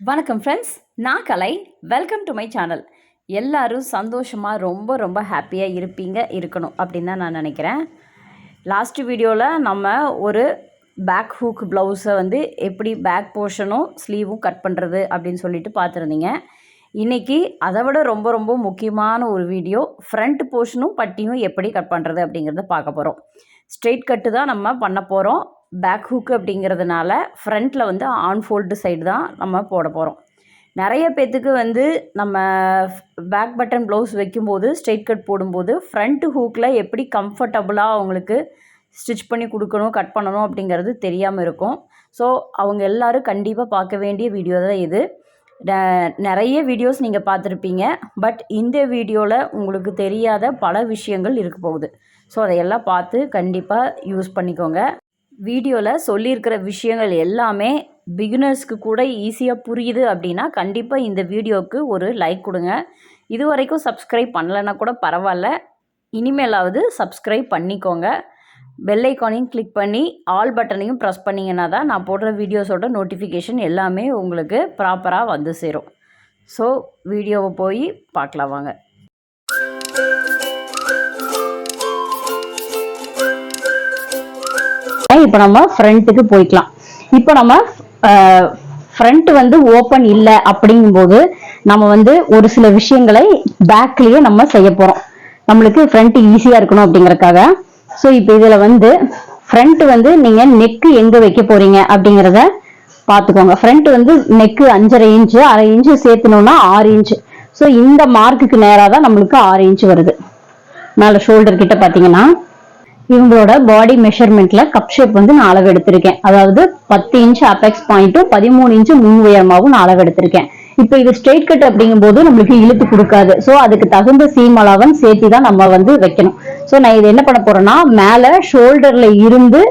வணக்கம் ஃப்ரெண்ட்ஸ், நான் Kalai. Welcome to my channel. எல்லாரும் சந்தோஷமாக ரொம்ப ஹாப்பியாக இருக்கணும் அப்படின்னு தான் நான் நினைக்கிறேன். லாஸ்ட் வீடியோவில் நம்ம ஒரு பேக் ஹூக் ப்ளவுஸை வந்து எப்படி பேக் போர்ஷனும் ஸ்லீவும் கட் பண்ணுறது அப்படின்னு சொல்லிட்டு பார்த்துருந்தீங்க. இன்றைக்கி அதை விட ரொம்ப முக்கியமான ஒரு வீடியோ, ஃப்ரண்ட் போர்ஷனும் பட்டியும் எப்படி கட் பண்ணுறது அப்படிங்கிறத பார்க்க போகிறோம். ஸ்ட்ரெயிட் கட்டு தான் நம்ம பண்ண போகிறோம். பேக் ஹூக் அப்படிங்கிறதுனால ஃப்ரண்ட்டில் வந்து ஆன் ஃபோல்டு சைடு தான் நம்ம போட போகிறோம். நிறைய பேர்த்துக்கு வந்து நம்ம பேக் பட்டன் ப்ளவுஸ் வைக்கும்போது ஸ்ட்ரெயிட் கட் போடும்போது ஃப்ரண்ட் ஹூக்கில் எப்படி கம்ஃபர்டபுளாக அவங்களுக்கு ஸ்டிச் பண்ணி கொடுக்கணும், கட் பண்ணணும் அப்படிங்கிறது தெரியாமல் இருக்கும். ஸோ அவங்க எல்லோரும் கண்டிப்பாக பார்க்க வேண்டிய வீடியோ தான் இது. நிறைய வீடியோஸ் நீங்கள் பார்த்துருப்பீங்க, பட் இந்த வீடியோவில் உங்களுக்கு தெரியாத பல விஷயங்கள் இருக்க போகுது. ஸோ அதையெல்லாம் பார்த்து கண்டிப்பாக யூஸ் பண்ணிக்கோங்க. வீடியோவில் சொல்லியிருக்கிற விஷயங்கள் எல்லாமே பிகினர்ஸ்க்கு கூட ஈஸியாக புரியுது அப்படின்னா கண்டிப்பாக இந்த வீடியோவுக்கு ஒரு லைக் கொடுங்க. இது வரைக்கும் சப்ஸ்கிரைப் பண்ணலைன்னா கூட பரவாயில்ல, இனிமேலாவது சப்ஸ்கிரைப் பண்ணிக்கோங்க. பெல் ஐக்கானையும் கிளிக் பண்ணி ஆல் பட்டனையும் ப்ரெஸ் பண்ணிங்கன்னா தான் நான் போடுற வீடியோஸோட நோட்டிஃபிகேஷன் எல்லாமே உங்களுக்கு ப்ராப்பராக வந்து சேரும். ஸோ வீடியோவை போய் பார்க்கலாம் வாங்க. இப்போ நம்ம ஃப்ரண்ட்டுக்கு போய்க்கலாம். இப்போ நம்ம ஃப்ரண்ட் வந்து ஓப்பன் இல்லை அப்படிங்கும்போது நம்ம வந்து ஒரு சில விஷயங்களை பேக்லேயே நம்ம செய்ய போகிறோம். நம்மளுக்கு ஃப்ரண்ட் ஈஸியாக இருக்கணும் அப்படிங்கறக்காக. ஸோ இப்போ இதில் வந்து ஃப்ரண்ட் வந்து நீங்கள் நெக்கு எங்கே வைக்க போறீங்க அப்படிங்கிறத பார்த்துக்கோங்க. ஃப்ரண்ட் வந்து நெக்கு 5.5 இன்ச்சு, 1/2 இன்ச்சு சேர்த்துனோம்னா 6 இன்ச்சு. ஸோ இந்த மார்க்குக்கு நேராக தான் நம்மளுக்கு 6 இன்ச்சு வருது. மேலே ஷோல்டர் கிட்ட பார்த்தீங்கன்னா இவங்களோட பாடி மெஷர்மெண்ட்ல கப் ஷேப் வந்து நான் அளவு எடுத்திருக்கேன். அதாவது 10 இன்ச் அபெக்ஸ் பாயிண்ட்டும் 13 இன்ச்சு முன் உயரமாவும் நான் அளவு எடுத்திருக்கேன். இப்போ இது ஸ்ட்ரெயிட் கட் அப்படிங்கும் போது நம்மளுக்கு இழுத்து கொடுக்காது. ஸோ அதுக்கு தகுந்த சீம் அளவன் சேர்த்து தான் நம்ம வந்து வைக்கணும். ஸோ நான் இது என்ன பண்ண போறேன்னா, மேல ஷோல்டர்ல இருந்து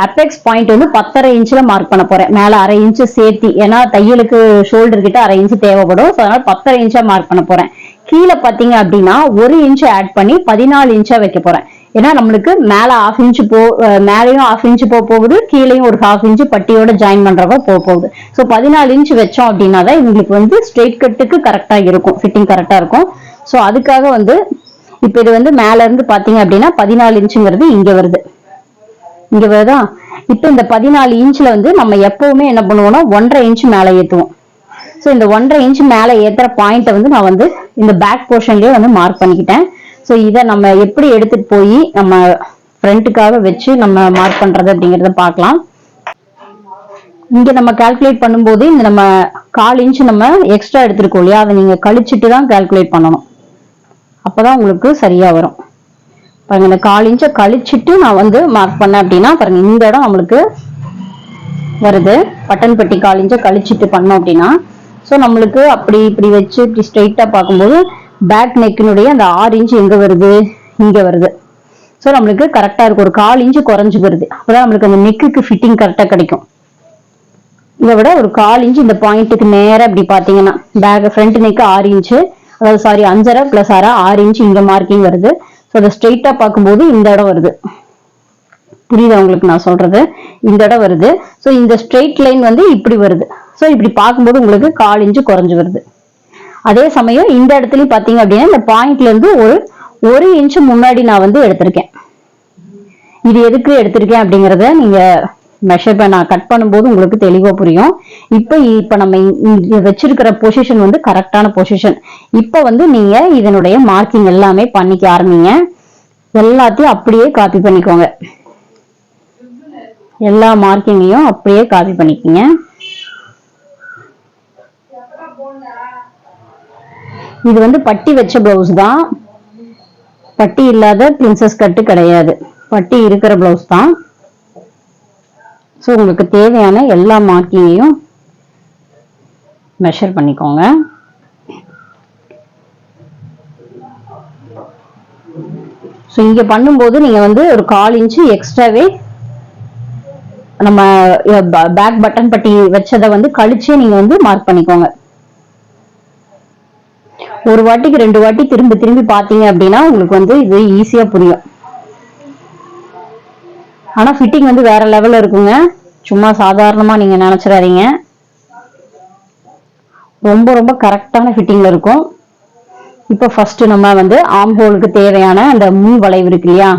அபெக்ஸ் பாயிண்ட் வந்து 10.5 இன்ச்ல மார்க் பண்ண போறேன். மேல 1/2 இன்ச்சு சேர்த்தி, ஏன்னா தையலுக்கு ஷோல்டர் கிட்ட 1/2 இன்ச்சு தேவைப்படும். ஸோ அதனால 10.5 இன்ச்சா மார்க் பண்ண போறேன். கீழே பாத்தீங்க அப்படின்னா 1 இன்ச் ஆட் பண்ணி 14 இன்ச்சா வைக்க போறேன். ஏன்னா நம்மளுக்கு மேல 1/2 இன்ச்சு மேலையும் 1/2 இன்ச்சு போகுது, கீழையும் ஒரு 1/2 இன்ச்சு பட்டியோட ஜாயின் பண்றப்ப போகுது. ஸோ 14 இன்ச்சு வச்சோம் அப்படின்னா தான் இவங்களுக்கு வந்து ஸ்ட்ரெயிட் கட்டுக்கு கரெக்டா இருக்கும், ஃபிட்டிங் கரெக்டா இருக்கும். ஸோ அதுக்காக வந்து இப்ப இது வந்து மேல இருந்து பாத்தீங்க அப்படின்னா 14 இன்ச்சுங்கிறது இங்க வருது, இங்க வருதா. இப்ப இந்த 14 இன்ச்ல வந்து நம்ம எப்பவுமே என்ன பண்ணுவோம்னா 1.5 இன்ச்சு மேல ஏத்துவோம். ஸோ இந்த 1.5 இன்ச்சு மேல ஏத்துற பாயிண்ட்டை வந்து நான் வந்து இந்த பேக் போர்ஷன்லயே வந்து மார்க் பண்ணிக்கிட்டேன். ஸோ இதை நம்ம எப்படி எடுத்துட்டு போய் நம்ம ஃப்ரண்ட்டுக்காக வச்சு நம்ம மார்க் பண்றது அப்படிங்கிறத பார்க்கலாம். இங்க நம்ம கால்குலேட் பண்ணும்போது இந்த நம்ம 1/4 இன்ச்சு நம்ம எக்ஸ்ட்ரா எடுத்துருக்கோம் இல்லையா, அதை நீங்க கழிச்சுட்டு தான் கால்குலேட் பண்ணணும். அப்பதான் உங்களுக்கு சரியா வரும். பாருங்க, இந்த 1/4 இன்ச்சை கழிச்சுட்டு நான் வந்து மார்க் பண்ணேன் அப்படின்னா பாருங்க, இந்த இடம் நம்மளுக்கு வருது. பட்டன் பட்டி 1/4 இன்ச்சை கழிச்சுட்டு பண்ணோம் அப்படின்னா, ஸோ நம்மளுக்கு அப்படி இப்படி வச்சு இப்படி ஸ்ட்ரெயிட்டா பார்க்கும்போது பேக் நெக்கினுடைய அந்த 6 இன்ச்சு எங்க வருது, இங்க வருது. ஸோ நம்மளுக்கு கரெக்டா இருக்கும். ஒரு 1/4 இன்ச்சு குறைஞ்சு வருது. அப்பதான் நம்மளுக்கு அந்த நெக்குக்கு ஃபிட்டிங் கரெக்டா கிடைக்கும். இதை விட ஒரு 1/4 இன்ச்சு இந்த பாயிண்ட்டுக்கு நேரம் இப்படி பாத்தீங்கன்னா பேக் ஃப்ரண்ட் நெக்கு 6 இன்ச்சு, அதாவது சாரி 5.5 + 1/2 6 இன்ச்சு இங்க மார்க்கிங் வருது. ஸோ அதை ஸ்ட்ரெயிட்டா பார்க்கும்போது இந்த இடம் வருது. புரியுதா உங்களுக்கு நான் சொல்றது? இந்த இடம் வருது. ஸோ இந்த ஸ்ட்ரெயிட் லைன் வந்து இப்படி வருது. ஸோ இப்படி பார்க்கும்போது உங்களுக்கு 1/4 இன்ச்சு குறைஞ்சு வருது. அதே சமயம் இந்த இடத்துலயும் பாத்தீங்க அப்படின்னா இந்த பாயிண்ட்ல இருந்து ஒரு இன்ச்சு முன்னாடி நான் வந்து எடுத்திருக்கேன். இது எதுக்கு எடுத்திருக்கேன் அப்படிங்கறத நீங்க மெஷர் நான் கட் பண்ணும்போது உங்களுக்கு தெளிவா புரியும். இப்ப நம்ம வச்சிருக்கிற பொசிஷன் வந்து கரெக்டான பொசிஷன். இப்ப வந்து நீங்க இதனுடைய மார்க்கிங் எல்லாமே பண்ணிக்க ஆரம்பிங்க. எல்லாத்தையும் அப்படியே காப்பி பண்ணிக்கோங்க. எல்லா மார்க்கிங்கையும் அப்படியே காப்பி பண்ணிக்கோங்க. இது வந்து பட்டி வச்ச பிளவுஸ் தான், பட்டி இல்லாத பிரின்சஸ் கட்டு கிடையாது, பட்டி இருக்கிற பிளவுஸ் தான். ஸோ உங்களுக்கு தேவையான எல்லா மார்க்கிங்கையும் மெஷர் பண்ணிக்கோங்க. ஸோ இங்க பண்ணும்போது நீங்க வந்து ஒரு 1/4 இன்ச்சு எக்ஸ்ட்ராவே நம்ம பேக் பட்டன் பட்டி வச்சதை வந்து கழிச்சே நீங்க வந்து மார்க் பண்ணிக்கோங்க. ஒரு வாட்டிக்கு 2 வாட்டி திரும்பி பாத்தீங்க அப்படின்னா உங்களுக்கு வந்து இது ஈஸியா புரியும். ஆனா ஃபிட்டிங் வந்து வேற லெவல்ல இருக்குங்க. சும்மா சாதாரணமா நீங்க நினைச்சிடாதீங்க. ரொம்ப ரொம்ப கரெக்டான ஃபிட்டிங்ல இருக்கும். இப்போ ஃபர்ஸ்ட் நம்ம வந்து ஆம் ஹோலுக்கு தேவையான அந்த முன் வளைவு இருக்கு இல்லையா,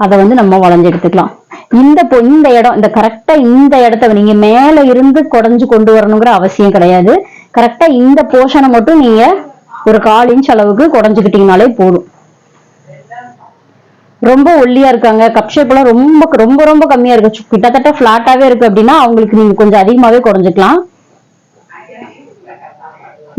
அதை வந்து நம்ம வளைஞ்சு எடுத்துக்கலாம். இந்த இடம், இந்த கரெக்டா இந்த இடத்த நீங்க மேல இருந்து குறைஞ்சு கொண்டு வரணுங்கிற அவசியம் கிடையாது. கரெக்டா இந்த போர்ஷனை மட்டும் நீங்க ஒரு 1/4 இன்ச் அளவுக்கு குறைஞ்சுக்கிட்டீங்கனாலே போதும். ரொம்ப ஒல்லியா இருக்காங்க, கப் ஷேப் எல்லாம் ரொம்ப ரொம்ப ரொம்ப கம்மியா இருக்கு, கிட்டத்தட்ட பிளாட்டாவே இருக்கு அப்படின்னா அவங்களுக்கு நீங்க கொஞ்சம் அதிகமாவே குறைஞ்சிக்கலாம்.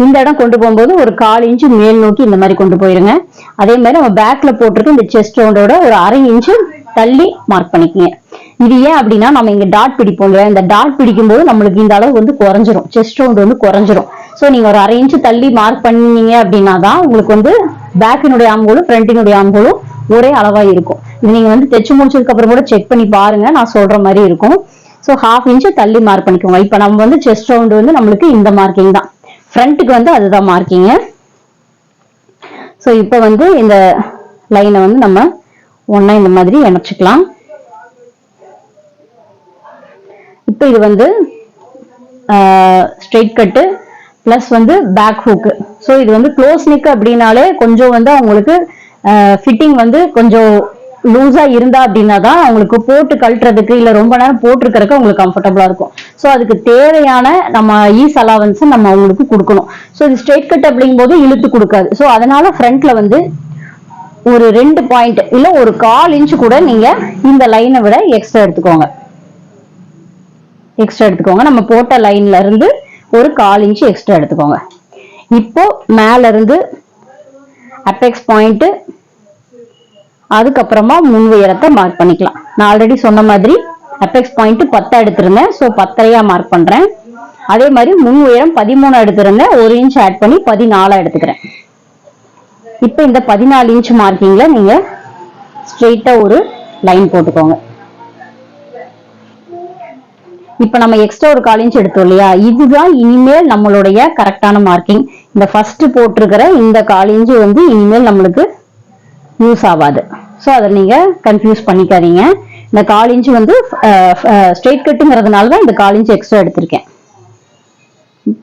இந்த இடம் கொண்டு போகும்போது ஒரு 1/4 இன்ச் மேல் நோக்கி இந்த மாதிரி கொண்டு போயிருங்க. அதே மாதிரி நம்ம பேக்ல போட்டிருக்க இந்த செஸ்ட் ரவுண்டோட ஒரு 1/2 இன்ச் தள்ளி மார்க் பண்ணிக்கங்க. இது ஏன் அப்படின்னா நம்ம இங்க டாட் பிடிப்போம் இல்லையா, இந்த டாட் பிடிக்கும் போது நம்மளுக்கு இந்த அளவு வந்து குறைஞ்சிரும், செஸ்ட் ரவுண்ட் வந்து குறைஞ்சிரும். சோ நீங்க ஒரு 1/2 இன்ச் தள்ளி மார்க் பண்ணீங்க அப்படின்னா தான் உங்களுக்கு வந்து பேக்கினுடைய ஆம்ஹோலும் ஃப்ரண்டினுடைய ஆம்ஹோலும் ஒரே அளவா இருக்கும். இது நீங்க வந்து தைச்சு முடிச்சதுக்கு அப்புறம் கூட செக் பண்ணி பாருங்க, நான் சொல்ற மாதிரி இருக்கும். சோ 1/2 இன்ச் தள்ளி மார்க் பண்ணிக்கோங்க. இப்ப நம்ம வந்து செஸ்ட் ரவுண்ட் வந்து நம்மளுக்கு இந்த மார்க்கிங் தான், ஃப்ரண்ட்டுக்கு வந்து அதுதான் மார்க்கிங். சோ இப்ப வந்து இந்த லைனை வந்து நம்ம ஒண்ணா இந்த மாதிரி இணைச்சுக்கலாம். இப்ப இது வந்து ஸ்ட்ரெயிட் கட்டு பிளஸ் வந்து பேக் ஹூக்கு. ஸோ இது வந்து க்ளோஸ் நெக் அப்படின்னாலே கொஞ்சம் வந்து அவங்களுக்கு ஃபிட்டிங் வந்து கொஞ்சம் லூஸா இருந்தா அப்படின்னா தான் அவங்களுக்கு போட்டு கழட்டுறதுக்கு இல்ல ரொம்ப நேரம் போட்டிருக்கிறதுக்கு அவங்களுக்கு கம்ஃபர்டபுளா இருக்கும். ஸோ அதுக்கு தேவையான நம்ம ஈஸ் அலவன்ஸ் நம்ம அவங்களுக்கு கொடுக்கணும். ஸோ இது ஸ்ட்ரெயிட் கட் அப்படிங்கும் போது இழுத்து கொடுக்காது. ஸோ அதனால ஃப்ரண்ட்ல வந்து ஒரு 2 பாயிண்ட் இல்ல ஒரு 1/4 இன்ச் கூட நீங்க இந்த லைனை விட எக்ஸ்ட்ரா எடுத்துக்கோங்க. நம்ம போட்ட லைன்ல இருந்து ஒரு 1/4 இன்ச் எக்ஸ்ட்ரா எடுத்துக்கோங்க. இப்போ மேல இருந்து அபெக்ஸ் பாயிண்ட், அதுக்கப்புறமா முன் உயரத்தை மார்க் பண்ணிக்கலாம். நான் ஆல்ரெடி சொன்ன மாதிரி அபெக்ஸ் பாயிண்ட் 10 எடுத்திருந்தேன், ஸோ 10 மார்க் பண்றேன். அதே மாதிரி முன் உயரம் 13 எடுத்திருந்தேன், 1 இன்ச் ஆட் பண்ணி 14 எடுத்துக்கிறேன். இப்போ இந்த 14 இன்ச் மார்க்கிங்ல நீங்க ஸ்ட்ரெயிட்டா ஒரு லைன் போட்டுக்கோங்க. இப்ப நம்ம எக்ஸ்ட்ரா ஒரு 1/4 இன்ச் எடுத்தோம் இல்லையா, இதுதான் இனிமேல் நம்மளுடைய கரெக்டான மார்க்கிங். இந்த ஃபர்ஸ்ட் போட்டிருக்கிற இந்த 1/4 இன்ச் வந்து இனிமேல் நம்மளுக்கு யூஸ் ஆகாது. ஸோ அதை நீங்க கன்ஃபியூஸ் பண்ணிக்காதீங்க. இந்த 1/4 இன்ச் வந்து ஸ்ட்ரெயிட் கட்டுங்கிறதுனால தான் இந்த 1/4 இன்ச் எக்ஸ்ட்ரா எடுத்திருக்கேன்.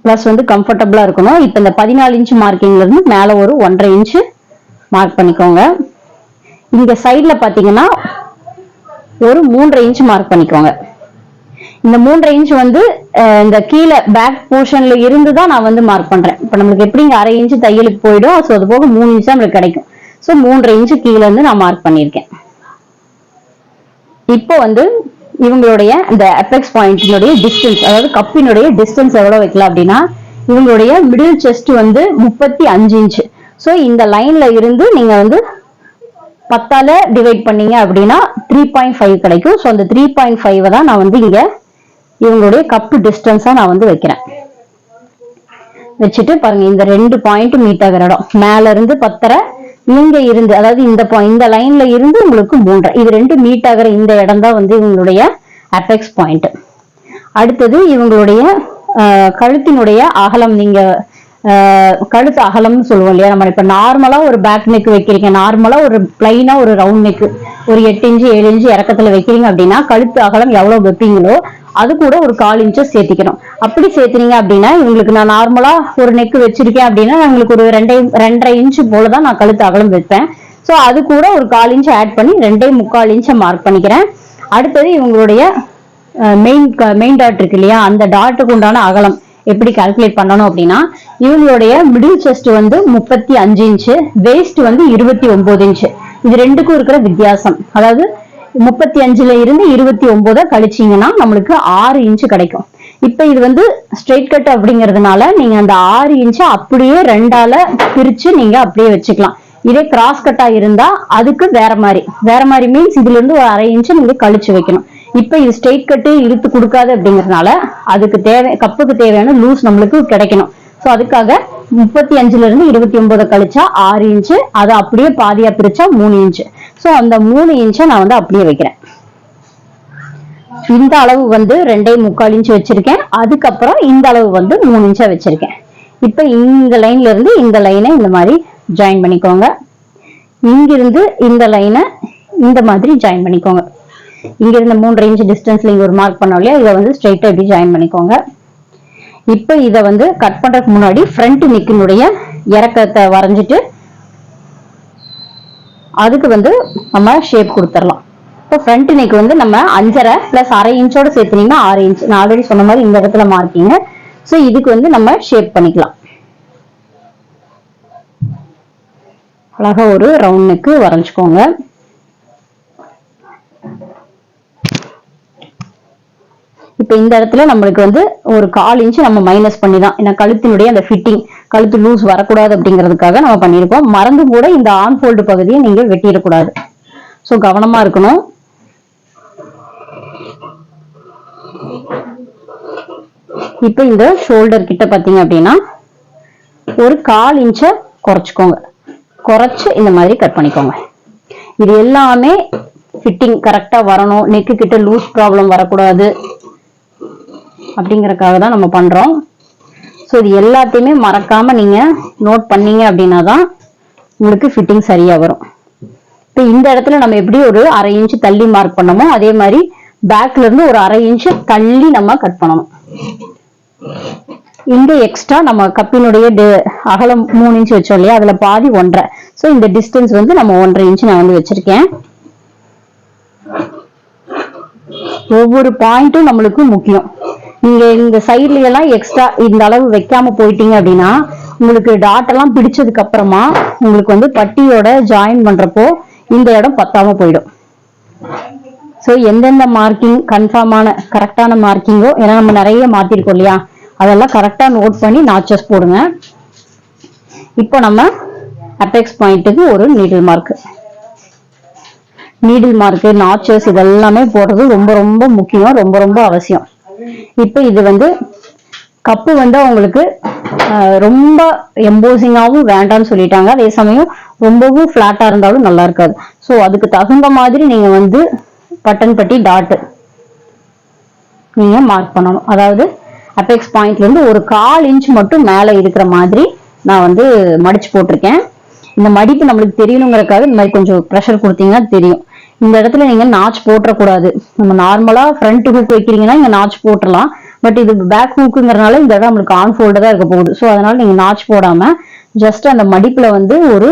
பிளஸ் வந்து கம்ஃபர்டபுளா இருக்கணும். இப்ப இந்த 14 இன்ச் மார்க்கிங்ல இருந்து மேல ஒரு 1.5 இன்ச் மார்க் பண்ணிக்கோங்க. இங்க சைட்ல பாத்தீங்கன்னா ஒரு 3.5 இன்ச் மார்க் பண்ணிக்கோங்க. இந்த 3.5 இன்ச் வந்து இந்த கீழே பேக் போர்ஷன்ல இருந்து தான் நான் வந்து மார்க் பண்றேன். இப்ப நம்மளுக்கு எப்படி இங்க 1/2 இன்ச் தையலுக்கு போயிடும், ஸோ அது போக 3 இன்ச் தான் நம்மளுக்கு கிடைக்கும். ஸோ 3.5 இன்ச் கீழே இருந்து நான் மார்க் பண்ணியிருக்கேன். இப்போ வந்து இவங்களுடைய இந்த அபெக்ஸ் பாயிண்டினுடைய டிஸ்டன்ஸ், அதாவது கப்பினுடைய டிஸ்டன்ஸ் எவ்வளவு வைக்கலாம் அப்படின்னா, இவங்களுடைய மிடில் செஸ்ட் வந்து 35 இன்ச். ஸோ இந்த லைன்ல இருந்து நீங்க வந்து 10ஆல டிவைட் பண்ணீங்க அப்படின்னா 3.5 கிடைக்கும். ஸோ அந்த 3.5 தான் நான் வந்து இங்க இவங்களுடைய கப் டிஸ்டன்ஸா நான் வந்து வைக்கிறேன். வச்சுட்டு பாருங்க, இந்த 2 பாயிண்ட் மீட் ஆகிற இடம் மேல இருந்து 10.5, இங்க இருந்து அதாவது இந்த லைன்ல இருந்து உங்களுக்கு 3.5, இது 2 மீட் ஆகிற இந்த இடம் தான் வந்து இவங்களுடைய அபெக்ஸ் பாயிண்ட். அடுத்தது இவங்களுடைய கழுத்தினுடைய அகலம், நீங்க கழுத்து அகலம்னு சொல்லுவோம் இல்லையா, நம்ம இப்ப நார்மலா ஒரு பேக் நெக் வைக்கிறீங்க, நார்மலா ஒரு பிளைனா ஒரு ரவுண்ட் நெக் ஒரு 8 இன்ச் 7 இன்ச் இறக்கத்துல வைக்கிறீங்க அப்படின்னா கழுத்து அகலம் எவ்வளவு வைப்பீங்களோ அது கூட ஒரு 1/4 இன்ச் சேர்த்திக்கணும். அப்படி சேர்த்துனீங்க அப்படின்னா இவங்களுக்கு நான் நார்மலா ஒரு நெக் வச்சிருக்கேன் அப்படின்னா உங்களுக்கு ஒரு 2.5 இன்ச் போலதான் நான் கழுத்து அகலம் வைப்பேன். சோ அது கூட ஒரு 1/4 இன்ச் ஆட் பண்ணி 2.25 இன்ச்சை மார்க் பண்ணிக்கிறேன். அடுத்தது இவங்களுடைய மெயின் டாட் இருக்கு இல்லையா, அந்த டாட்டுக்கு உண்டான அகலம் எப்படி கால்குலேட் பண்ணணும் அப்படின்னா, இவங்களுடைய மிடில் செஸ்ட் வந்து 35 இன்ச், வேஸ்ட் வந்து 29 இன்ச். இது ரெண்டுக்கும் இருக்கிற வித்தியாசம், அதாவது 35ல இருந்து 29 கழிச்சீங்கன்னா நம்மளுக்கு 6 இன்ச் கிடைக்கும். இப்ப இது வந்து ஸ்ட்ரெயிட் கட் அப்படிங்கிறதுனால நீங்க அந்த 6 இன்ச் அப்படியே 2ஆல பிரிச்சு நீங்க அப்படியே வச்சுக்கலாம். இதே கிராஸ் கட்டா இருந்தா அதுக்கு வேற மாதிரி மீன்ஸ் இதுல இருந்து ஒரு 1/2 இன்ச் நீங்க கழிச்சு வைக்கணும். இப்ப இது ஸ்ட்ரெயிட் கட்டு இழுத்து கொடுக்காது அப்படிங்கறதுனால அதுக்கு கப்புக்கு தேவையான லூஸ் நம்மளுக்கு கிடைக்கணும். சோ அதுக்காக 35ல இருந்து 29 கழிச்சா 6 இன்ச், அதை அப்படியே பாதியா பிரிச்சா 3 இன்ச். சோ அந்த 3 இன்ச்சை நான் வந்து அப்படியே வைக்கிறேன். இந்த அளவு வந்து 2.25 இன்ச் வச்சிருக்கேன், அதுக்கப்புறம் இந்த அளவு வந்து 3 இன்ச்சா வச்சிருக்கேன். இப்ப இந்த லைன்ல இருந்து இந்த லைனை இந்த மாதிரி ஜாயின் பண்ணிக்கோங்க. இங்கிருந்து இந்த லைனை இந்த மாதிரி ஜாயின் பண்ணிக்கோங்க. இங்க இருந்து 3.5 இன்ச் டிஸ்டன்ஸ்ல இங்க ஒரு மார்க் பண்ணோம் இல்லையா, இதை வந்து ஸ்ட்ரெயிட்டா இப்படி ஜாயின் பண்ணிக்கோங்க. இப்ப இத வந்து கட் பண்றதுக்கு முன்னாடி ஃப்ரண்ட் நெக்கினுடைய இறக்கத்தை வரைஞ்சிட்டு அதுக்கு வந்து நம்ம ஷேப் கொடுத்துடலாம். இப்போ ஃப்ரண்ட் நெக் வந்து நம்ம 5.5 பிளஸ் 1/2 இன்ச்சோட சேர்த்துனீங்கன்னா 6 இன்ச். நான் ஆல்ரெடி சொன்ன மாதிரி இந்த இடத்துல மார்க்கிங். ஸோ இதுக்கு வந்து நம்ம ஷேப் பண்ணிக்கலாம். அழகா ஒரு ரவுண்ட் நெக் வரைஞ்சுக்கோங்க. இப்ப இந்த இடத்துல நம்மளுக்கு வந்து ஒரு 1/4 இன்ச் நம்ம மைனஸ் பண்ணி தான், ஏன்னா கழுத்தினுடைய அந்த ஃபிட்டிங், கழுத்து லூஸ் வரக்கூடாது அப்படிங்கிறதுக்காக நம்ம பண்ணியிருக்கோம். மறந்து கூட இந்த ஆன் ஃபோல்டு பகுதியை நீங்க வெட்டிடக்கூடாது. ஸோ கவனமா இருக்கணும். இப்ப இந்த ஷோல்டர் கிட்ட பாத்தீங்க அப்படின்னா ஒரு 1/4 இன்ச்ச குறைச்சுக்கோங்க. குறைச்சு இந்த மாதிரி கட் பண்ணிக்கோங்க. இது எல்லாமே ஃபிட்டிங் கரெக்டா வரணும், நெக்கு கிட்ட லூஸ் ப்ராப்ளம் வரக்கூடாது அப்படிங்கறதுக்காக தான் நம்ம பண்றோம். ஸோ இது எல்லாத்தையுமே மறக்காம நீங்க நோட் பண்ணீங்க அப்படின்னா தான் உங்களுக்கு ஃபிட்டிங் சரியா வரும். இப்போ இந்த இடத்துல நம்ம எப்படி ஒரு 1/2 இன்ச் தள்ளி மார்க் பண்ணமோ அதே மாதிரி பேக்ல இருந்து ஒரு 1/2 இன்ச் தள்ளி நம்ம கட் பண்ணணும். இங்க எக்ஸ்ட்ரா நம்ம கப்பினுடைய அகலம் 3 இன்ச் வச்சோம் இல்லையா, அதுல பாதி 1.5. ஸோ இந்த டிஸ்டன்ஸ் வந்து நம்ம 1.5 இன்ச் நான் வந்து வச்சிருக்கேன். ஒவ்வொரு பாயிண்ட்டும் நம்மளுக்கு முக்கியம். நீங்க இந்த சைட்ல எல்லாம் எக்ஸ்ட்ரா இந்த அளவு வைக்காம போயிட்டீங்க அப்படின்னா உங்களுக்கு டாட் எல்லாம் பிடிச்சதுக்கு அப்புறமா உங்களுக்கு வந்து பட்டியோட ஜாயின் பண்றப்போ இந்த இடம் பத்தாம போயிடும். ஸோ எந்தெந்த மார்க்கிங் கன்ஃபார்மான கரெக்டான மார்க்கிங்கோ, ஏன்னா நம்ம நிறைய மாத்திருக்கோம் இல்லையா, அதெல்லாம் கரெக்டா நோட் பண்ணி நாச்சஸ் போடுங்க. இப்போ நம்ம அபெக்ஸ் பாயிண்ட்டுக்கு ஒரு நீடில் மார்க், நாச்சஸ் இதெல்லாமே போடுறது ரொம்ப ரொம்ப முக்கியம், ரொம்ப ரொம்ப அவசியம். இப்ப இது வந்து கப்பு வந்து உங்களுக்கு ரொம்ப எம்போசிங்காவும் வேண்டாம்னு சொல்லிட்டாங்க. அதே சமயம் ரொம்பவும் பிளாட்டா இருந்தாலும் நல்லா இருக்காது. ஸோ அதுக்கு தகுந்த மாதிரி நீங்க வந்து பட்டன் பட்டி டாட் நீங்க மார்க் பண்ணணும். அதாவது அபெக்ஸ் பாயிண்ட்ல இருந்து ஒரு 1/4 இன்ச் மட்டும் மேல இருக்கிற மாதிரி நான் வந்து மடிச்சு போட்டிருக்கேன். இந்த மடிப்பு நம்மளுக்கு தெரியணுங்கிறதுக்காக இந்த மாதிரி கொஞ்சம் ப்ரெஷர் கொடுத்தீங்கன்னா தெரியும். இந்த இடத்துல நீங்க நாச் போட்டக்கூடாது. நம்ம நார்மலா ஃப்ரண்ட் ஹூக் வைக்கிறீங்கன்னா இங்க நாச் போட்டுடலாம். பட் இது பேக் ஹூக்குங்கிறதுனால இந்த இடம் நம்மளுக்கு ஆன் ஃபோல்டு தான் இருக்க போகுது. ஸோ அதனால நீங்க நாச் போடாம ஜஸ்ட் அந்த மடிப்புல வந்து ஒரு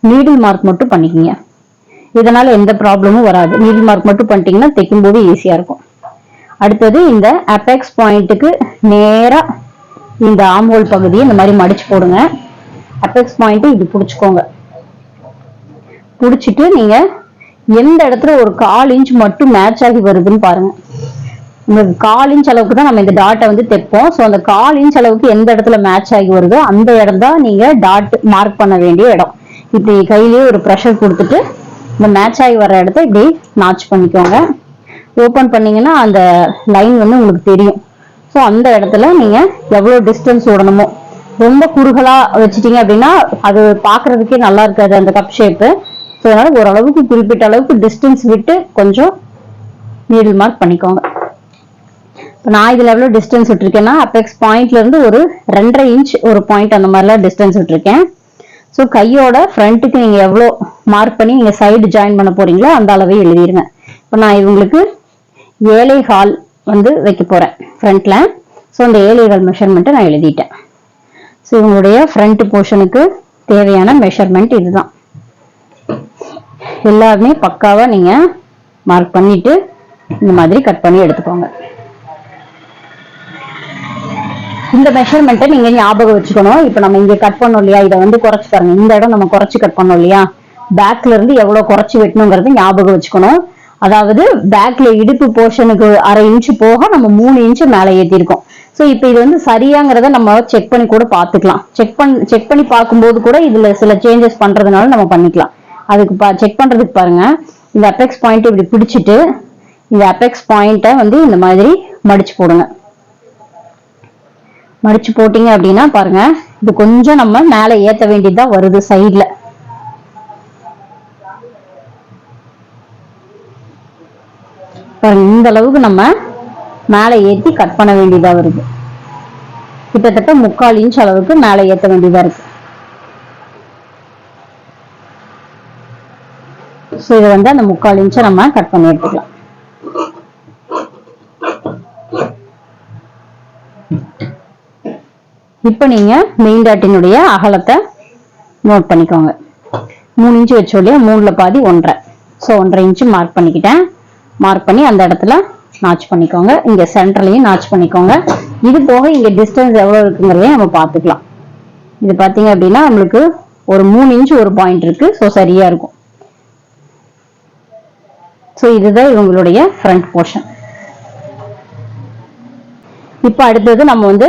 நீடில் மார்க் மட்டும் பண்ணிக்கிங்க. இதனால எந்த ப்ராப்ளமும் வராது. நீடில் மார்க் மட்டும் பண்ணிட்டீங்கன்னா தைக்கும் போது ஈஸியா இருக்கும். அடுத்தது இந்த அபெக்ஸ் பாயிண்ட்டுக்கு நேரா இந்த ஆம்ஹோல் பகுதியை இந்த மாதிரி மடிச்சு போடுங்க. அபெக்ஸ் பாயிண்ட் இது புடிச்சுக்கோங்க. புடிச்சிட்டு நீங்க எந்த இடத்துல ஒரு 1/4 இன்ச் மட்டும் மேட்ச் ஆகி வருதுன்னு பாருங்க. உங்களுக்கு 1/4 இன்ச் அளவுக்கு தான் நம்ம இந்த டாட்டை வந்து தைப்போம். ஸோ அந்த 1/4 இன்ச் அளவுக்கு எந்த இடத்துல மேட்ச் ஆகி வருதோ அந்த இடம் தான் நீங்க டாட் மார்க் பண்ண வேண்டிய இடம். இப்படி கையிலேயே ஒரு ப்ரெஷர் கொடுத்துட்டு இந்த மேட்ச் ஆகி வர்ற இடத்த இப்படி நாச் பண்ணிக்கோங்க. ஓப்பன் பண்ணீங்கன்னா அந்த லைன் வந்து உங்களுக்கு தெரியும். ஸோ அந்த இடத்துல நீங்க எவ்வளவு டிஸ்டன்ஸ் விடணுமோ, ரொம்ப குறுகலா வச்சுட்டீங்க அப்படின்னா அது பாக்குறதுக்கே நல்லா இருக்காது அந்த கப் ஷேப்பு. ஸோ அதனால ஓரளவுக்கு குறிப்பிட்ட அளவுக்கு டிஸ்டன்ஸ் விட்டு கொஞ்சம் நீடில் மார்க் பண்ணிக்கோங்க. நான் இதுல எவ்வளவு டிஸ்டன்ஸ் விட்டுருக்கேன்னா அபெக்ஸ் பாயிண்ட்ல இருந்து ஒரு 2.5 இன்ச் ஒரு பாயிண்ட் அந்த மாதிரிலாம் டிஸ்டன்ஸ் விட்டுருக்கேன். ஸோ கையோட ஃப்ரண்ட்டுக்கு நீங்க எவ்வளோ மார்க் பண்ணி நீங்க சைடு ஜாயின் பண்ண போறீங்களோ அந்த அளவே எழுதிருங்க. இப்போ நான் இவங்களுக்கு 7.25 வந்து வைக்க போறேன் ஃப்ரண்ட்ல. ஸோ அந்த 7.25 மெஷர்மெண்ட்டை நான் எழுதிட்டேன். ஸோ இவங்களுடைய ஃப்ரண்ட் போர்ஷனுக்கு தேவையான மெஷர்மெண்ட் இதுதான். எல்லாருமே பக்காவா நீங்க மார்க் பண்ணிட்டு இந்த மாதிரி கட் பண்ணி எடுத்துக்கோங்க. இந்த மெஷர்மெண்ட்டை நீங்க ஞாபகம் வச்சுக்கணும். இப்ப நம்ம இங்க கட் பண்ணோம் இல்லையா, இதை வந்து குறைச்சு பாருங்க. இந்த இடம் நம்ம குறைச்சு கட் பண்ணோம் இல்லையா, பேக்ல இருந்து எவ்வளவு குறைச்சு வெட்டணுங்கிறது ஞாபகம் வச்சுக்கணும். அதாவது பேக்ல இடுப்பு போர்ஷனுக்கு 1/2 இன்ச் போக நம்ம 3 இன்ச் மேல ஏற்றிருக்கோம். ஸோ இப்போ இது வந்து சரியாங்கிறத நம்ம செக் பண்ணி கூட பார்த்துக்கலாம். செக் பண்ணி பார்க்கும்போது கூட இதுல சில சேஞ்சஸ் பண்றதுனால நம்ம பண்ணிக்கலாம். அதுக்கு செக் பண்றதுக்கு பாருங்க, இந்த அபெக்ஸ் பாயிண்ட் இப்படி பிடிச்சிட்டு இந்த அபெக்ஸ் பாயிண்ட்டை வந்து இந்த மாதிரி மடிச்சு போடுங்க. மடிச்சு போட்டீங்க அப்படின்னா பாருங்க, இது கொஞ்சம் நம்ம மேல ஏத்த வேண்டியதுதான் வருது சைட்ல. பாருங்க, இந்த அளவுக்கு நம்ம மேல ஏத்தி கட் பண்ண வேண்டியதா வருது. கிட்டத்தட்ட 3/4 இன்ச் அளவுக்கு மேல ஏத்த வேண்டியதா இருக்கு. ஸோ இதை வந்து அந்த 3/4 இன்ச்சை நம்ம கட் பண்ணி எடுத்துக்கலாம். இப்போ நீங்க மெயின் டாட்டினுடைய அகலத்தை நோட் பண்ணிக்கோங்க. 3 இன்ச் வச்சோம் இல்லையா, 3ல பாதி 1.5. ஸோ 1.5 இன்ச் மார்க் பண்ணிக்கிட்டேன். மார்க் பண்ணி அந்த இடத்துல நாச் பண்ணிக்கோங்க. இங்க சென்டர்லயும் நாச் பண்ணிக்கோங்க. இது போக இங்க டிஸ்டன்ஸ் எவ்வளவு இருக்குங்கிறதையும் நம்ம பார்த்துக்கலாம். இது பாத்தீங்க அப்படின்னா நம்மளுக்கு ஒரு 3 இன்ச் ஒரு பாயிண்ட் இருக்கு. ஸோ சரியா இருக்கும். ஸோ இதுதான் இவங்களுடைய ஃப்ரண்ட் போர்ஷன். இப்போ அடுத்தது நம்ம வந்து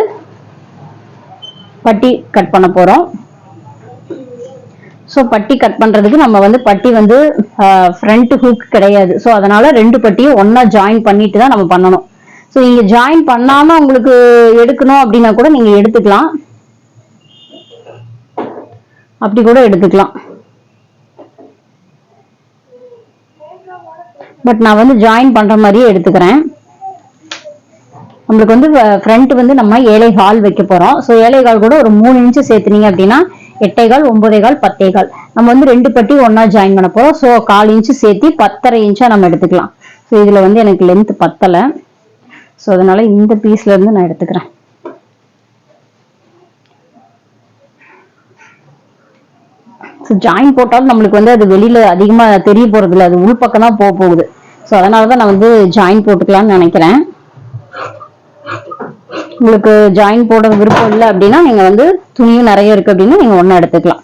பட்டி கட் பண்ண போறோம். ஸோ பட்டி கட் பண்றதுக்கு நம்ம வந்து பட்டி வந்து ஃப்ரண்ட் ஹூக் கிடையாது. ஸோ அதனால 2 பட்டியும் ஒன்னா ஜாயின் பண்ணிட்டு தான் நம்ம பண்ணணும். ஸோ நீங்க ஜாயின் பண்ணாம உங்களுக்கு எடுக்கணும் அப்படின்னா கூட நீங்க எடுத்துக்கலாம். அப்படி கூட எடுத்துக்கலாம். பட் நான் வந்து ஜாயின் பண்ற மாதிரியே எடுத்துக்கிறேன். நம்மளுக்கு வந்து ஃப்ரண்ட் வந்து நம்ம 7.25 வைக்க போறோம். ஸோ 7.25 கூட ஒரு 3 இன்ச் சேர்த்துனீங்க அப்படின்னா 8.25, 9.25, 10.25. நம்ம வந்து 2 பட்டி ஒன்னா ஜாயின் பண்ண போறோம். ஸோ 1/4 இன்ச் சேர்த்து 10.5 இன்ச்சா நம்ம எடுத்துக்கலாம். ஸோ இதுல வந்து எனக்கு லென்த் பத்தல. ஸோ அதனால இந்த பீஸ்ல இருந்து நான் எடுத்துக்கிறேன். ஜாயின் போட்டாலும் நம்மளுக்கு வந்து அது வெளியில அதிகமா தெரிய போறது இல்லை. அது உள்பக்கம் தான் போகுது. ஸோ அதனாலதான் நான் வந்து ஜாயின் போட்டுக்கலாம்னு நினைக்கிறேன். உங்களுக்கு ஜாயின் போட விருப்பம் இல்லை அப்படின்னா நீங்க வந்து துணியும் நிறைய இருக்கு அப்படின்னா நீங்க ஒண்ணு எடுத்துக்கலாம்.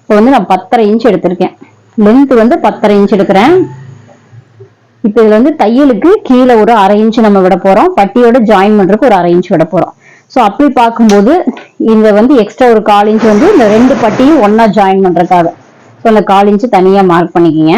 இப்போ வந்து நான் 10.5 இன்ச் எடுத்திருக்கேன். லென்த் வந்து 10.5 இன்ச் எடுக்கிறேன். இப்போ இதுல வந்து தையலுக்கு கீழே ஒரு 1/2 இன்ச் நம்ம விட போறோம். பட்டியோட ஜாயின் பண்றதுக்கு ஒரு 1/2 இன்ச் விட போறோம். ஸோ அப்படி பார்க்கும்போது இந்த வந்து எக்ஸ்ட்ரா ஒரு 1/4 இன்ச் வந்து இந்த 2 பட்டியும் ஒன்னா ஜாயின் பண்றதுக்காக. ஸோ அந்த 1/4 இன்ச் தனியா மார்க் பண்ணிக்கிங்க.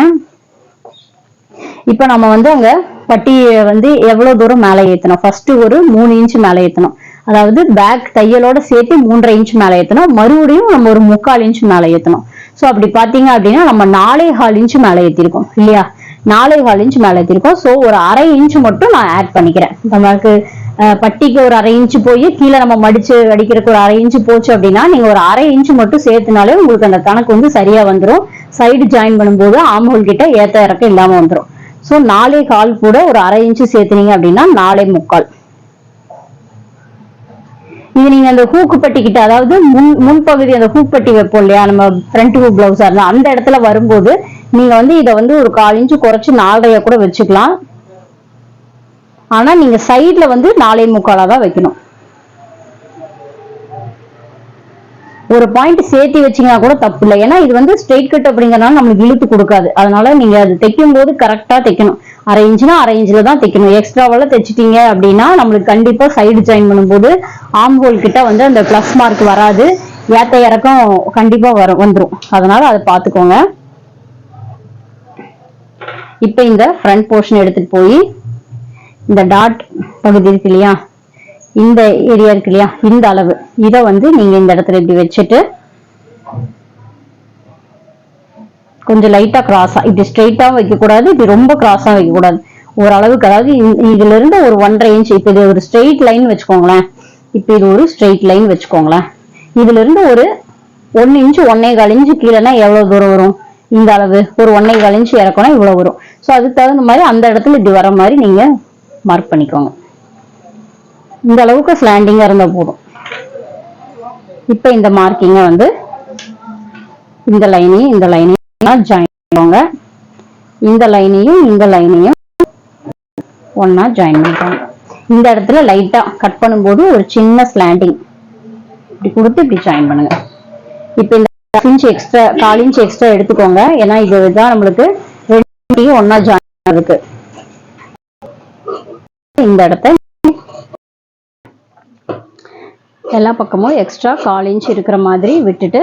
இப்போ நம்ம வந்து அங்க பட்டியை வந்து எவ்வளவு தூரம் மேலே ஏற்றணும்? ஃபர்ஸ்ட் ஒரு 3 இன்ச் மேலே ஏற்றணும். அதாவது பேக் தையலோட சேர்த்து 3.5 இன்ச் மேலே ஏற்றணும். மறுபடியும் நம்ம ஒரு 3/4 இன்ச் மேலே ஏற்றணும். ஸோ அப்படி பார்த்தீங்க அப்படின்னா நம்ம 4.25 இன்ச் மேலே ஏற்றிருக்கோம் இல்லையா? 4.25 இன்ச் மேலே ஏற்றிருக்கோம். ஸோ ஒரு 1/2 இன்ச் மட்டும் நான் ஆட் பண்ணிக்கிறேன். நமக்கு பட்டிக்கு ஒரு 1/2 இன்ச் போய் கீழே நம்ம மடிச்சு அடிக்கிறதுக்கு ஒரு 1/2 இன்ச் போச்சு அப்படின்னா நீங்க ஒரு 1/2 இன்ச் மட்டும் சேர்த்துனாலே உங்களுக்கு அந்த கணக்கு வந்து சரியா வந்துடும். சைடு ஜாயின் பண்ணும்போது ஆம்ஹோல் கிட்ட ஏத்த இறக்கம் இல்லாம வந்துடும். ஸோ 4.25 கூட ஒரு 1/2 இன்ச் சேர்த்துனீங்க அப்படின்னா 4.25. இது நீங்க அந்த ஹூக்கு பட்டி கிட்ட, அதாவது முன்பகுதி அந்த ஹூக் பட்டி வைப்போம் இல்லையா, நம்ம ஃப்ரண்ட் ஹூக் பிளவுஸா இருந்தா அந்த இடத்துல வரும்போது நீங்க வந்து இதை வந்து ஒரு 1/4 இன்ச் குறைச்சு 4.5 கூட வச்சுக்கலாம். ஆனா நீங்க சைட்ல வந்து 4.25 தான் வைக்கணும். ஒரு பாயிண்ட் சேர்த்து வச்சீங்கன்னா கூட தப்பு இல்லை. ஏன்னா இது வந்து ஸ்ட்ரெயிட் கட் அப்படிங்கறதுனால நம்மளுக்கு இழுத்து கொடுக்காது. அதனால நீங்க அது தைக்கும் போது கரெக்டா தைக்கணும். 1/2 இன்ச்னா 1/2 இன்ச்ல தான் தைக்கணும். எக்ஸ்ட்ராவெல்லாம் தைச்சிட்டீங்க அப்படின்னா நம்மளுக்கு கண்டிப்பா சைடு ஜாயின் பண்ணும்போது ஆம்ஹோல் கிட்ட வந்து அந்த பிளஸ் மார்க் வராது. ஏத்த இறக்கம் கண்டிப்பா வந்துடும். அதனால அதை பார்த்துக்கோங்க. இப்ப இந்த ஃப்ரண்ட் போர்ஷன் எடுத்துட்டு போய் இந்த டாட் பகுதி இருக்கு இல்லையா, இந்த ஏரியா இருக்கு இல்லையா, இந்த அளவு இதை வந்து நீங்க இந்த இடத்துல இப்படி வச்சுட்டு கொஞ்சம் லைட்டா கிராஸா, இப்படி ஸ்ட்ரெயிட்டா வைக்க கூடாது, இப்படி ரொம்ப கிராஸா வைக்க கூடாது. ஓரளவுக்கு, அதாவது இதுல இருந்து ஒரு 1.5 இன்ச், இப்ப இது ஒரு ஸ்ட்ரெயிட் லைன் வச்சுக்கோங்களேன். இப்ப இது ஒரு ஸ்ட்ரெயிட் லைன் வச்சுக்கோங்களேன். இதுல இருந்து ஒரு 1 இன்ச் 1.25 இன்ச் கீழேனா எவ்வளவு தூரம் வரும்? இந்த அளவு ஒரு 1.25 இன்ச் இறக்கணும், இவ்வளவு வரும். ஸோ அதுக்கு தகுந்த மாதிரி அந்த இடத்துல இப்படி வர மாதிரி நீங்க மார்க் பண்ணிக்கோங்க. இந்த அளவுக்கு ஸ்லாண்டிங்கா இருந்தா போதும். இப்ப இந்த மார்க்கிங்க வந்து இந்த லைனையும் ஜாயின் பண்ணுவாங்க. இந்த லைனையும் ஒன்னா ஜாயின் பண்ணிக்கோங்க. இந்த இடத்துல லைட்டா கட் பண்ணும்போது ஒரு சின்ன ஸ்லாண்டிங் இப்படி கொடுத்து இப்படி ஜாயின் பண்ணுங்க. இப்ப இந்த 1/2 இன்ச் எக்ஸ்ட்ரா, 1/4 இன்ச் எக்ஸ்ட்ரா எடுத்துக்கோங்க. ஏன்னா இதுதான் நம்மளுக்கு 2 ஒன்னா ஜாயின் இருக்கு. இந்த இடத்த எல்லா பக்கமும் எக்ஸ்ட்ரா 1/4 இன்ச் இருக்கிற மாதிரி விட்டுட்டு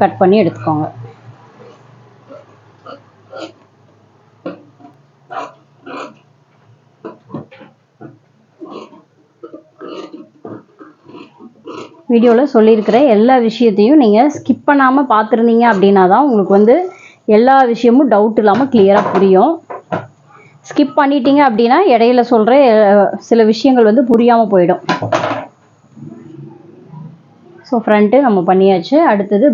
கட் பண்ணி எடுத்துக்கோங்க. வீடியோல சொல்லியிருக்கிற எல்லா விஷயத்தையும் நீங்க ஸ்கிப் பண்ணாம பார்த்துருந்தீங்க அப்படின்னா தான் உங்களுக்கு வந்து எல்லா விஷயமும் டவுட் இல்லாம கிளியரா புரியும். ஸ்கிப் பண்ணிட்டீங்க அப்படின்னா இடையில சொல்ற சில விஷயங்கள் வந்து புரியாம போயிடும். ஸோ ஃப்ரண்ட்டு நம்ம பண்ணியாச்சு. அடுத்தது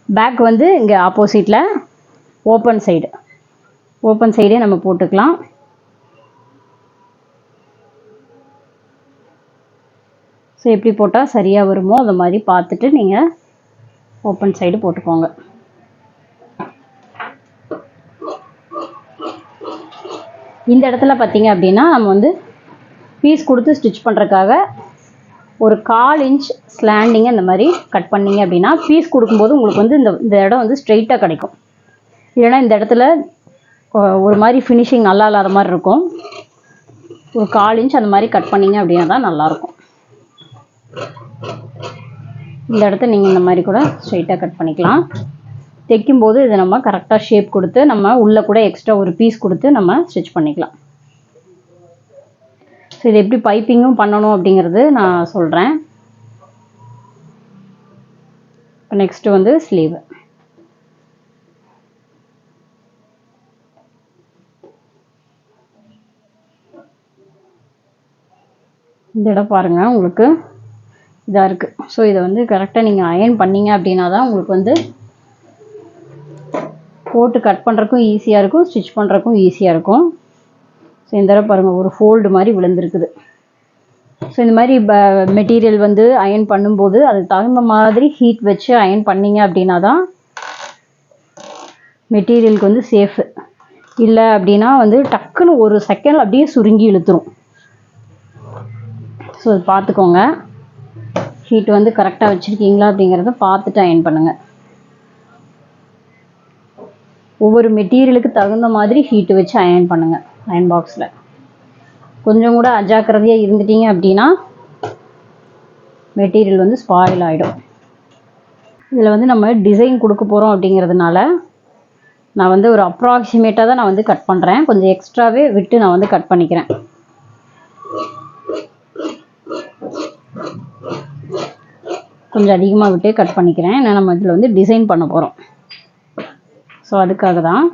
பேக் வந்து இங்கே ஆப்போசிட்டில் ஓப்பன் சைடே நம்ம போட்டுக்கலாம். ஸோ எப்படி போட்டால் சரியாக வருமோ அந்த மாதிரி பார்த்துட்டு நீங்கள் ஓப்பன் சைடு போட்டுக்கோங்க. இந்த இடத்துல பார்த்தீங்க அப்படின்னா நம்ம வந்து பீஸ் கொடுத்து ஸ்டிச் பண்ணுறதுக்காக ஒரு 1/4 இன்ச் ஸ்லாண்டிங்கை இந்த மாதிரி கட் பண்ணிங்க அப்படின்னா பீஸ் கொடுக்கும்போது உங்களுக்கு வந்து இந்த இடம் வந்து ஸ்ட்ரெயிட்டாக கிடைக்கும். இல்லைன்னா இந்த இடத்துல ஒரு மாதிரி ஃபினிஷிங் நல்லா இல்லாத மாதிரி இருக்கும். ஒரு 1/4 இன்ச் அந்த மாதிரி கட் பண்ணிங்க அப்படின்னா தான் நல்லாயிருக்கும். இந்த இடத்த நீங்கள் இந்த மாதிரி கூட ஸ்ட்ரெயிட்டாக கட் பண்ணிக்கலாம். தைக்கும்போது இதை நம்ம கரெக்டாக ஷேப் கொடுத்து நம்ம உள்ளே கூட எக்ஸ்ட்ரா ஒரு பீஸ் கொடுத்து நம்ம ஸ்டிச் பண்ணிக்கலாம். ஸோ இது எப்படி பைப்பிங்கும் பண்ணணும் அப்படிங்கிறது நான் சொல்கிறேன். இப்போ நெக்ஸ்ட்டு வந்து ஸ்லீவ். இந்த இடம் பாருங்கள் உங்களுக்கு இதாக இருக்குது. ஸோ இதை வந்து கரெக்டாக நீங்கள் அயர்ன் பண்ணிங்க அப்படின்னா தான் உங்களுக்கு வந்து போட்டு கட் பண்ணுறக்கும் ஈஸியாக இருக்கும், ஸ்டிச் பண்ணுறக்கும் ஈஸியாக இருக்கும். ஸோ இந்த தடவை பாருங்கள் ஒரு ஃபோல்டு மாதிரி விழுந்துருக்குது. ஸோ இந்த மாதிரி மெட்டீரியல் வந்து அயர்ன் பண்ணும்போது அதுக்கு தகுந்த மாதிரி ஹீட் வச்சு அயர்ன் பண்ணிங்க அப்படின்னா தான் மெட்டீரியலுக்கு வந்து சேஃபு. இல்லை அப்படின்னா வந்து டக்குன்னு ஒரு செகண்ட் அப்படியே சுருங்கி இழுத்துரும். ஸோ அது பார்த்துக்கோங்க. ஹீட் வந்து கரெக்டாக வச்சுருக்கீங்களா அப்படிங்கிறத பார்த்துட்டு அயர்ன் பண்ணுங்கள். ஒவ்வொரு மெட்டீரியலுக்கு தகுந்த மாதிரி ஹீட்டு வச்சு அயர்ன் பண்ணுங்கள். அயர்ன் பாக்ஸில் கொஞ்சம் கூட அஜாக்கிரதையாக இருந்துட்டீங்க அப்படின்னா மெட்டீரியல் வந்து ஸ்பாயில் ஆகிடும். இதில் வந்து நம்ம டிசைன் கொடுக்க போகிறோம் அப்படிங்கிறதுனால நான் வந்து ஒரு அப்ராக்சிமேட்டாக தான் நான் வந்து கட் பண்ணுறேன். கொஞ்சம் எக்ஸ்ட்ராவே விட்டு நான் வந்து கட் பண்ணிக்கிறேன். கொஞ்சம் அதிகமாக விட்டு கட் பண்ணிக்கிறேன். ஏன்னா நம்ம இதில் வந்து டிசைன் பண்ண போகிறோம். ஸோ அதுக்காக தான்.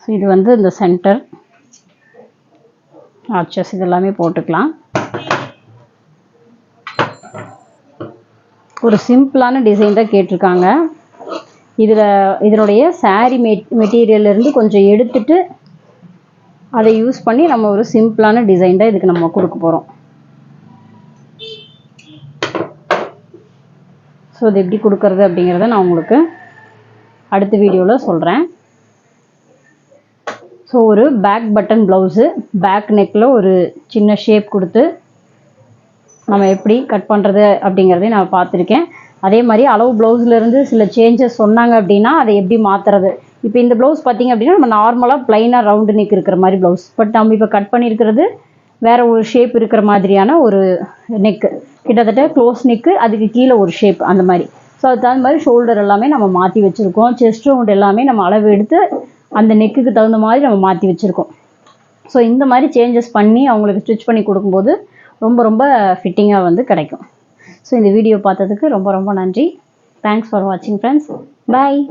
ஸோ இது வந்து இந்த சென்டர் ஆர்ச்சஸ் இதெல்லாமே போட்டுக்கலாம். ஒரு சிம்பிளான டிசைன் தான் கேட்டிருக்காங்க. இதனுடைய சாரீ மெட்டீரியல்லேருந்து கொஞ்சம் எடுத்துட்டு அதை யூஸ் பண்ணி நம்ம ஒரு சிம்பிளான டிசைன் தான் இதுக்கு நம்ம கொடுக்க போகிறோம். ஸோ இது எப்படி கொடுக்கறது அப்படிங்கிறத நான் உங்களுக்கு அடுத்த வீடியோவில் சொல்கிறேன். ஸோ ஒரு பேக் பட்டன் ப்ளவுஸு பேக் நெக்கில் ஒரு சின்ன ஷேப் கொடுத்து நம்ம எப்படி கட் பண்ணுறது அப்படிங்கிறதையும் நான் பார்த்துருக்கேன். அதே மாதிரி அளவு ப்ளவுஸ்லேருந்து சில சேஞ்சஸ் சொன்னாங்க அப்படின்னா அதை எப்படி மாற்றுறது. இப்போ இந்த ப்ளவுஸ் பார்த்திங்க அப்படின்னா நம்ம நார்மலாக ப்ளைனாக ரவுண்டு நெக் இருக்கிற மாதிரி ப்ளவுஸ். பட் நம்ம இப்போ கட் பண்ணியிருக்கிறது வேறு ஒரு ஷேப் இருக்கிற மாதிரியான ஒரு நெக்கு, கிட்டத்தட்ட க்ளோஸ் நெக்கு, அதுக்கு கீழே ஒரு ஷேப் அந்த மாதிரி. ஸோ அதுக்கு தகுந்த மாதிரி ஷோல்டர் எல்லாமே நம்ம மாற்றி வச்சுருக்கோம். செஸ்ட் ரவுண்ட் எல்லாமே நம்ம அளவு எடுத்து அந்த நெக்குக்கு தகுந்த மாதிரி நம்ம மாற்றி வச்சுருக்கோம். ஸோ இந்த மாதிரி சேஞ்சஸ் பண்ணி அவங்களுக்கு ஸ்டிச் பண்ணி கொடுக்கும்போது ரொம்ப ரொம்ப ஃபிட்டிங்காக வந்து கிடைக்கும். ஸோ இந்த வீடியோ பார்த்ததுக்கு ரொம்ப ரொம்ப நன்றி. தேங்க்ஸ் ஃபார் வாட்சிங் ஃப்ரெண்ட்ஸ். பாய்.